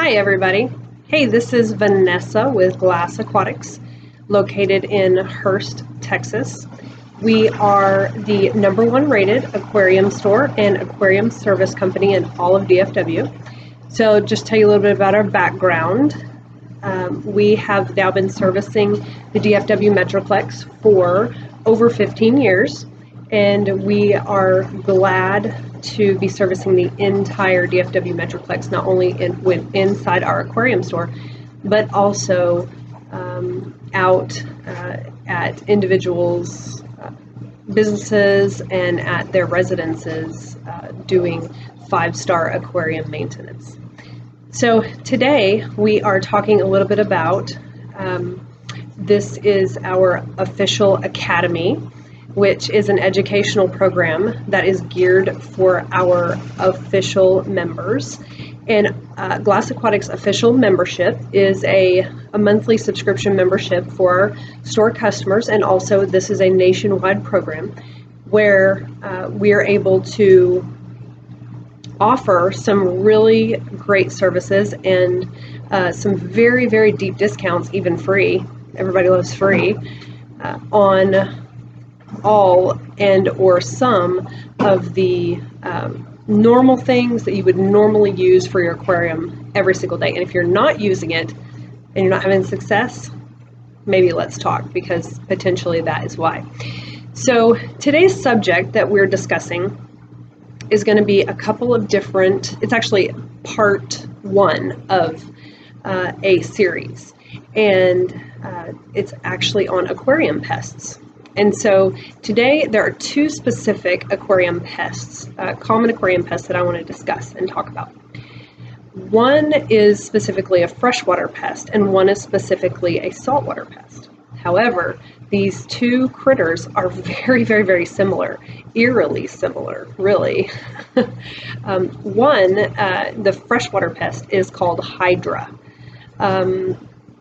Hi everybody. Hey, this is Vanessa with Glass Aquatics, located in Hurst, Texas. We are the #1 rated aquarium store and aquarium service company in all of DFW. So just tell you a little bit about our background. We have now been servicing the DFW Metroplex for over 15 years, and we are glad to be servicing the entire DFW Metroplex, not only inside our aquarium store, but also out at individuals' businesses and at their residences doing 5-star aquarium maintenance. So today we are talking a little bit about, this is our official academy, which is an educational program that is geared for our official members. And Glass Aquatics official membership is a monthly subscription membership for our store customers, and also this is a nationwide program where we are able to offer some really great services and some very, very deep discounts, even free. Everybody loves free on all and or some of the normal things that you would normally use for your aquarium every single day. And if you're not using it and you're not having success, maybe let's talk, because potentially that is why. So today's subject that we're discussing is going to be a couple of different, it's actually part 1 of a series, and it's actually on aquarium pests. And so today there are 2 specific aquarium pests, common aquarium pests that I want to discuss and talk about. One is specifically a freshwater pest, and one is specifically a saltwater pest. However, these 2 critters are very, very, very similar, eerily similar, really. One, the freshwater pest, is called Hydra.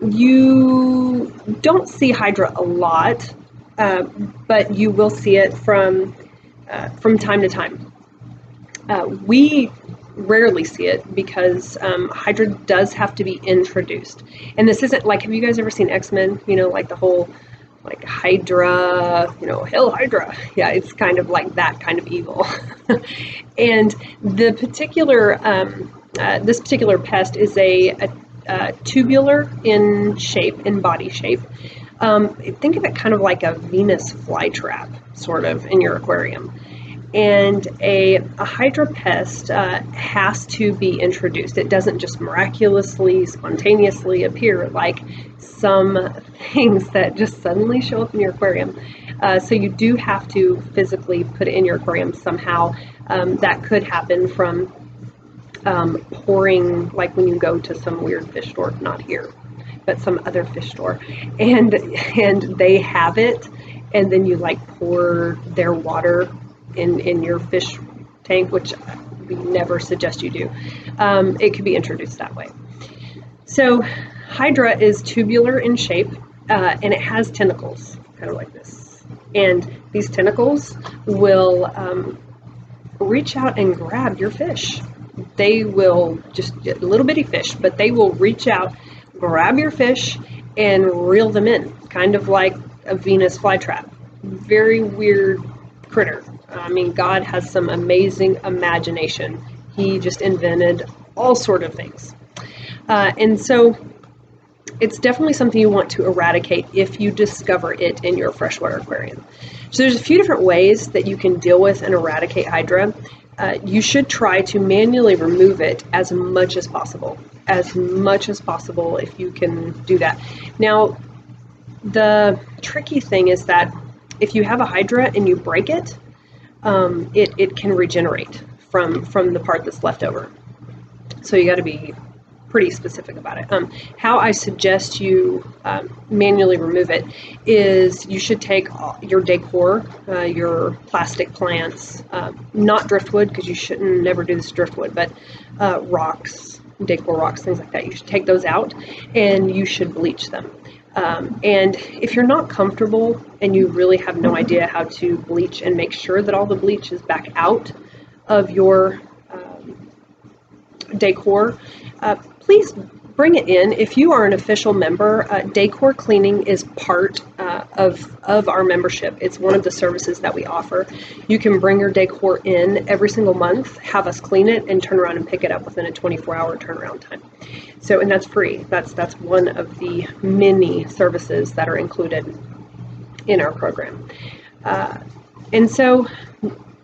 You don't see Hydra a lot, but you will see it from time to time. We rarely see it because Hydra does have to be introduced. And this isn't like, have you guys ever seen X-Men? You know, like the whole, like Hydra, you know, Hail Hydra. Yeah, it's kind of like that kind of evil. And the particular, this particular pest is a tubular in shape, in body shape. Think of it kind of like a Venus flytrap, sort of, in your aquarium. And a Hydra pest has to be introduced. It doesn't just miraculously, spontaneously appear like some things that just suddenly show up in your aquarium. So you do have to physically put it in your aquarium somehow. That could happen from pouring, like when you go to some weird fish store, not here, but some other fish store, and they have it, and then you like pour their water in your fish tank, which we never suggest you do. It could be introduced that way. So Hydra is tubular in shape, and it has tentacles, kind of like this. And these tentacles will reach out and grab your fish. They will, just little bitty fish, but they will reach out, grab your fish, and reel them in, kind of like a Venus flytrap. Very weird critter. I mean, God has some amazing imagination. He just invented all sort of things. And so it's definitely something you want to eradicate if you discover it in your freshwater aquarium. So there's a few different ways that you can deal with and eradicate Hydra. You should try to manually remove it as much as possible. As much as possible, if you can do that. Now, the tricky thing is that if you have a Hydra and you break it, it can regenerate from the part that's left over. So you got to be pretty specific about it. How I suggest you manually remove it is you should take your decor, your plastic plants, not driftwood, because you shouldn't never do this driftwood, but rocks, decor rocks, things like that. You should take those out and you should bleach them. And if you're not comfortable and you really have no idea how to bleach and make sure that all the bleach is back out of your decor, please bring it in. If you are an official member, decor cleaning is part of our membership. It's one of the services that we offer. You can bring your decor in every single month, have us clean it, and turn around and pick it up within a 24-hour turnaround time. So, and that's free. That's one of the many services that are included in our program. And so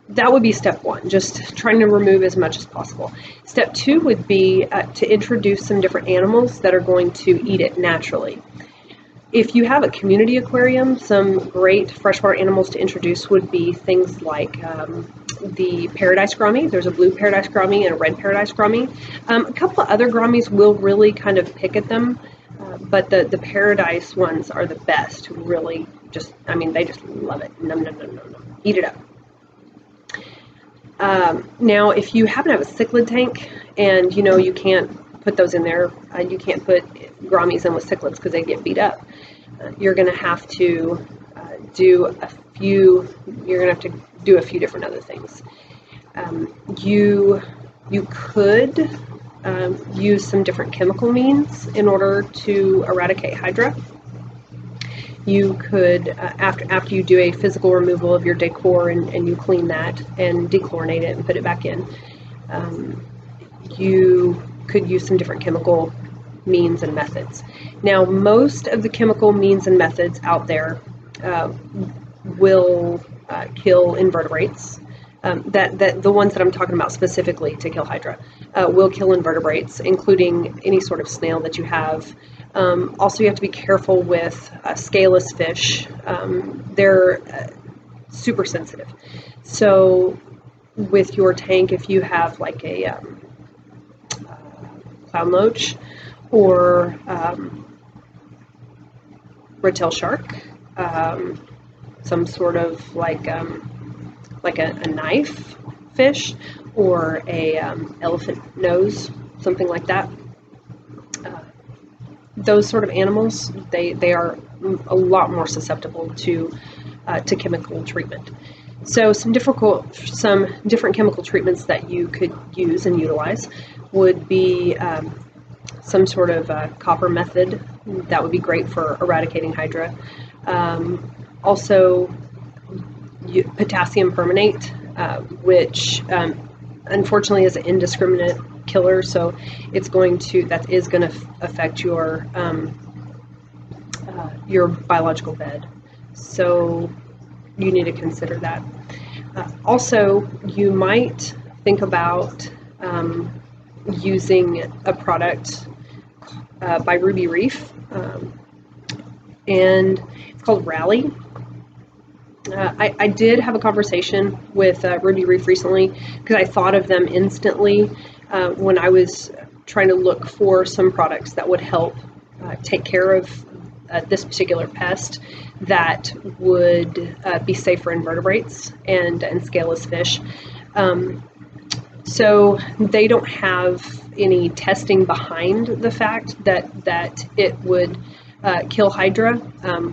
that would be step one, just trying to remove as much as possible. Step two would be to introduce some different animals that are going to eat it naturally. If you have a community aquarium, some great freshwater animals to introduce would be things like the paradise gourami. There's a blue paradise gourami and a red paradise gourami. A couple of other gouramis will really kind of pick at them, but the paradise ones are the best. Really, just, I mean, they just love it. No, no, no, no, no. Eat it up. Now, if you happen to have a cichlid tank and you know you can't put those in there, you can't put gouramis in with cichlids because they get beat up. You're going to have to do a few. You're going to have to do a few different other things. You could use some different chemical means in order to eradicate Hydra. You could, after you do a physical removal of your decor and you clean that and dechlorinate it and put it back in, you could use some different chemical means and methods. Now, most of the chemical means and methods out there will kill invertebrates. The ones that I'm talking about specifically to kill Hydra will kill invertebrates, including any sort of snail that you have. Also, you have to be careful with scaleless fish. They're super sensitive. So with your tank, if you have like a clown loach or red-tail shark, some sort of like a knife fish or a elephant nose, something like that. Those sort of animals, they are a lot more susceptible to chemical treatment. So some different chemical treatments that you could use and utilize would be some sort of copper method. That would be great for eradicating Hydra. Also, potassium permanate, which unfortunately is an indiscriminate killer, so that is going to affect your biological bed. So you need to consider that. Also, you might think about using a product by Ruby Reef, and it's called Rally. I did have a conversation with Ruby Reef recently because I thought of them instantly when I was trying to look for some products that would help take care of this particular pest that would be safe for invertebrates and scaleless fish. So they don't have any testing behind the fact that it would kill Hydra.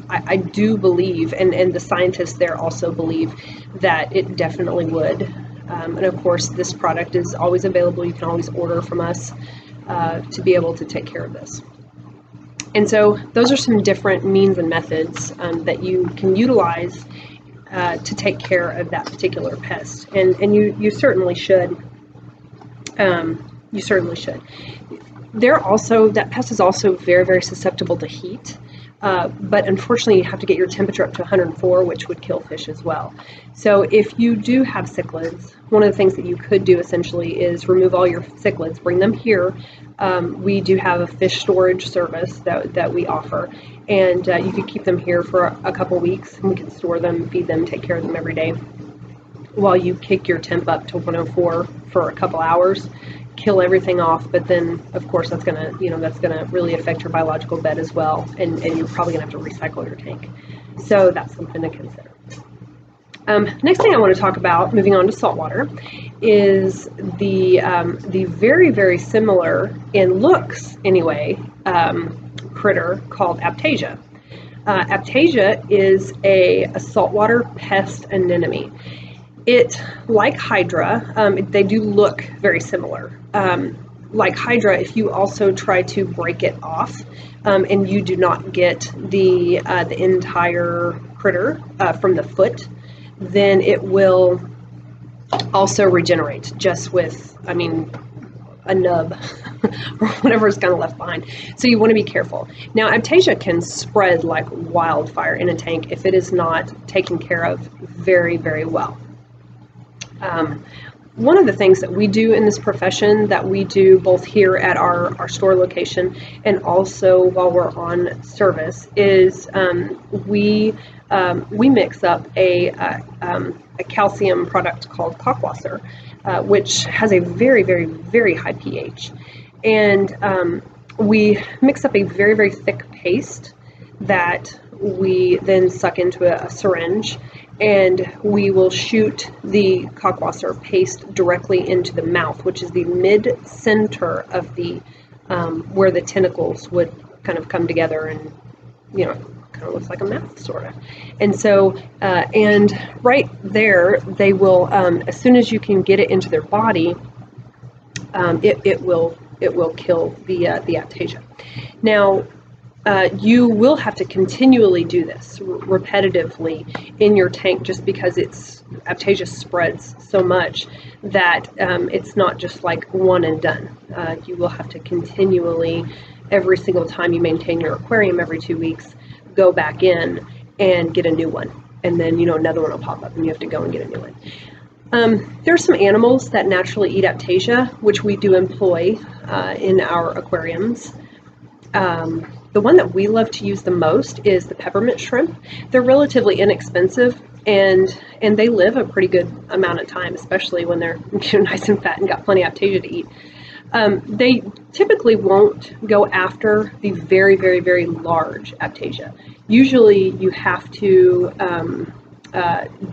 I do believe, and the scientists there also believe, that it definitely would. And of course, this product is always available. You can always order from us to be able to take care of this. And so those are some different means and methods that you can utilize to take care of that particular pest. And you certainly should. You certainly should. That pest is also very, very susceptible to heat. But unfortunately, you have to get your temperature up to 104, which would kill fish as well. So if you do have cichlids, one of the things that you could do essentially is remove all your cichlids, bring them here. We do have a fish storage service that we offer, and you could keep them here for a couple weeks, and we can store them, feed them, take care of them every day while you kick your temp up to 104 for a couple hours. Kill everything off, but then of course that's gonna really affect your biological bed as well, and you're probably gonna have to recycle your tank. So that's something to consider. Next thing I want to talk about, moving on to saltwater, is the very, very similar in looks anyway critter called Aiptasia. Aiptasia is a saltwater pest anemone. It, like Hydra, they do look very similar. like Hydra, if you also try to break it off and you do not get the entire critter from the foot, then it will also regenerate just with, I mean, a nub or whatever is kind of left behind. So you want to be careful. Now, Aiptasia can spread like wildfire in a tank if it is not taken care of very, very well. One of the things that we do in this profession, that we do both here at our store location and also while we're on service, is we mix up a calcium product called Aquatics, which has a very, very, very high pH. And we mix up a very, very thick paste that we then suck into a syringe, and we will shoot the Aquatics paste directly into the mouth, which is the mid-center of the where the tentacles would kind of come together, and you know, kind of looks like a mouth sort of. And so and right there they will, as soon as you can get it into their body, it will kill the Aiptasia. Now, you will have to continually do this repetitively in your tank, just because Aiptasia spreads so much that it's not just like one and done. You will have to continually, every single time you maintain your aquarium every 2 weeks, go back in and get a new one. And then, you know, another one will pop up and you have to go and get a new one. There are some animals that naturally eat Aiptasia, which we do employ in our aquariums. The one that we love to use the most is the peppermint shrimp. They're relatively inexpensive, and they live a pretty good amount of time, especially when they're nice and fat and got plenty of Aiptasia to eat. They typically won't go after the very, very, very large Aiptasia. Usually you have to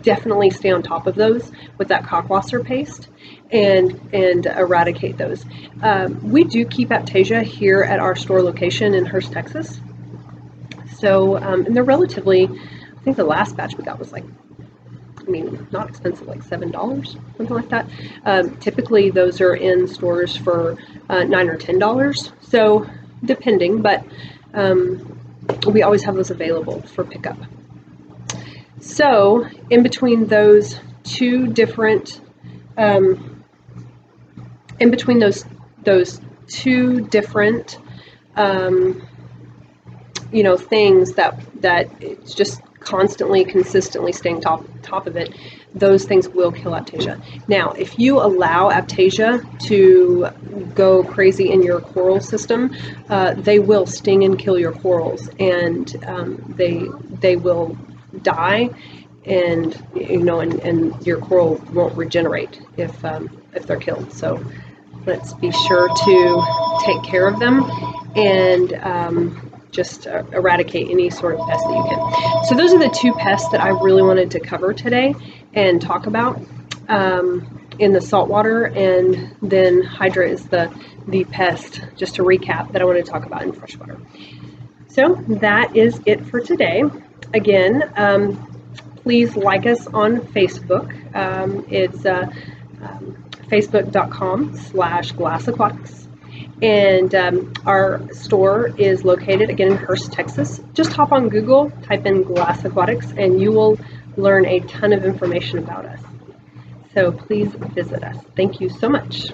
definitely stay on top of those with that Aquatics paste and eradicate those. We do keep Aiptasia here at our store location in Hurst, Texas. So, and they're relatively, I think the last batch we got was like, I mean, not expensive, like $7, something like that. Typically those are in stores for $9 or $10. So depending, but we always have those available for pickup. So in between those two different, you know, things that it's just constantly, consistently staying top of it, those things will kill Aiptasia. Now, if you allow Aiptasia to go crazy in your coral system, they will sting and kill your corals, and they will die, and you know, and your coral won't regenerate if they're killed. So let's be sure to take care of them and just eradicate any sort of pest that you can. So those are the two pests that I really wanted to cover today and talk about in the saltwater, and then Hydra is the pest, just to recap, that I want to talk about in freshwater. So that is it for today. Again, please like us on Facebook. It's facebook.com/GlassAquatics. And our store is located, again, in Hurst, Texas. Just hop on Google, type in Glass Aquatics, and you will learn a ton of information about us. So please visit us. Thank you so much.